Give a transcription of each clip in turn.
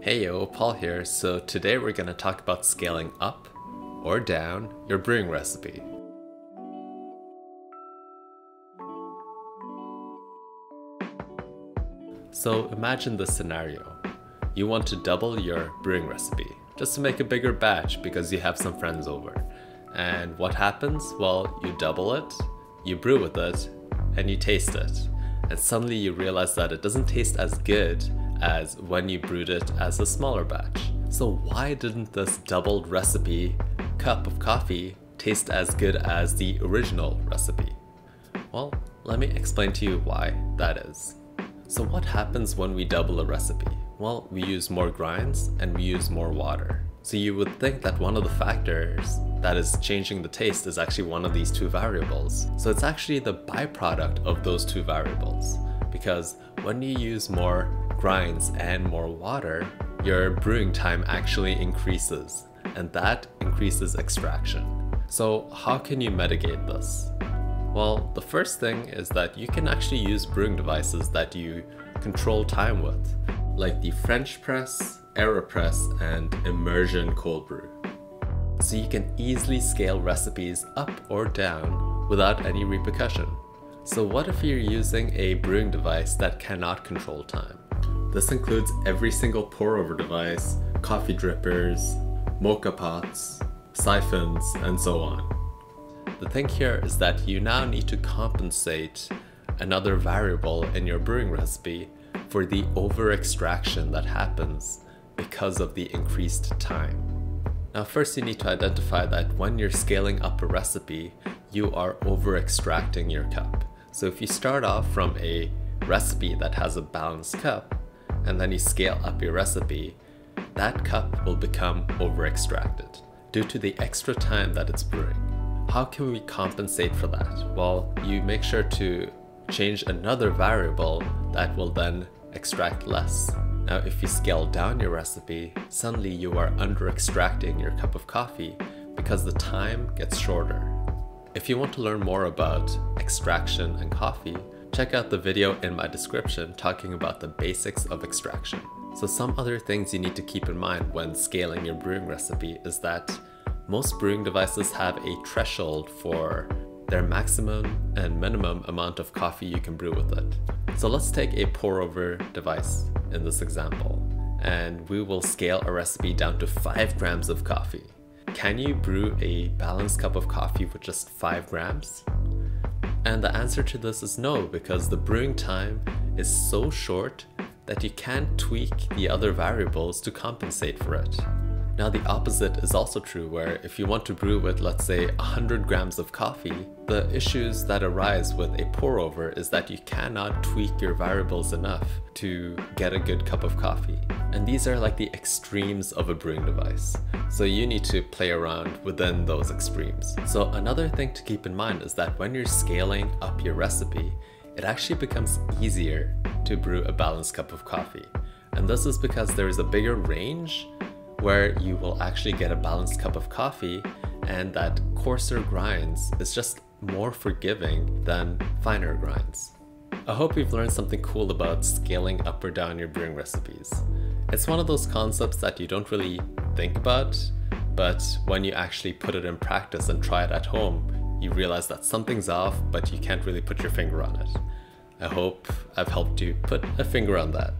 Hey yo, Paul here. So today we're going to talk about scaling up or down your brewing recipe. So imagine this scenario. You want to double your brewing recipe just to make a bigger batch because you have some friends over. And what happens? Well, you double it, you brew with it, and you taste it. And suddenly you realize that it doesn't taste as good as when you brewed it as a smaller batch. So why didn't this doubled recipe cup of coffee taste as good as the original recipe? Well, let me explain to you why that is. So what happens when we double a recipe? Well, we use more grinds and we use more water. So you would think that one of the factors that is changing the taste is actually one of these two variables. So it's actually the byproduct of those two variables. Because when you use more grinds and more water, your brewing time actually increases, and that increases extraction. So how can you mitigate this? Well, the first thing is that you can actually use brewing devices that you control time with, like the French press, AeroPress, and immersion cold brew. So you can easily scale recipes up or down without any repercussion. So what if you're using a brewing device that cannot control time? This includes every single pour-over device, coffee drippers, mocha pots, siphons, and so on. The thing here is that you now need to compensate another variable in your brewing recipe for the over-extraction that happens because of the increased time. Now first you need to identify that when you're scaling up a recipe, you are over-extracting your cup. So if you start off from a recipe that has a balanced cup, and then you scale up your recipe, that cup will become over-extracted due to the extra time that it's brewing. How can we compensate for that? Well, you make sure to change another variable that will then extract less. Now, if you scale down your recipe, suddenly you are under-extracting your cup of coffee because the time gets shorter. If you want to learn more about extraction and coffee, check out the video in my description talking about the basics of extraction. So some other things you need to keep in mind when scaling your brewing recipe is that most brewing devices have a threshold for their maximum and minimum amount of coffee you can brew with it. So let's take a pour-over device in this example, and we will scale a recipe down to 5 grams of coffee. Can you brew a balanced cup of coffee with just 5 grams? And the answer to this is no, because the brewing time is so short that you can't tweak the other variables to compensate for it. Now the opposite is also true, where if you want to brew with, let's say, 100 grams of coffee, the issues that arise with a pour over is that you cannot tweak your variables enough to get a good cup of coffee. And these are like the extremes of a brewing device. So you need to play around within those extremes. So another thing to keep in mind is that when you're scaling up your recipe, it actually becomes easier to brew a balanced cup of coffee. And this is because there is a bigger range where you will actually get a balanced cup of coffee, and that coarser grinds is just more forgiving than finer grinds. I hope you've learned something cool about scaling up or down your brewing recipes. It's one of those concepts that you don't really think about, but when you actually put it in practice and try it at home, you realize that something's off, but you can't really put your finger on it. I hope I've helped you put a finger on that.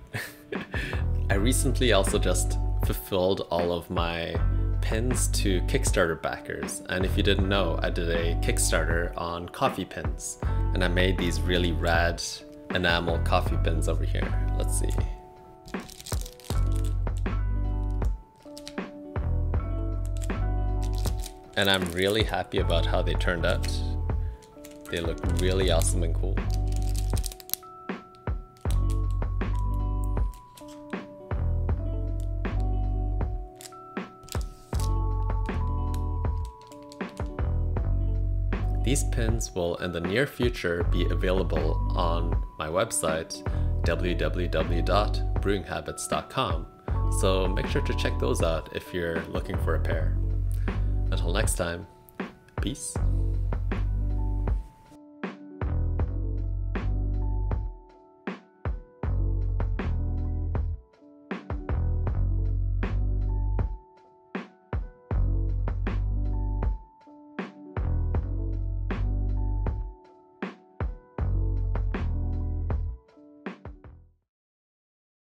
I recently also just fulfilled all of my pins to Kickstarter backers, and if you didn't know, I did a Kickstarter on coffee pins, and I made these really rad enamel coffee pins over here. Let's see. And I'm really happy about how they turned out. They look really awesome and cool. These pins will in the near future be available on my website, www.brewinghabits.com, so make sure to check those out if you're looking for a pair. Until next time, peace.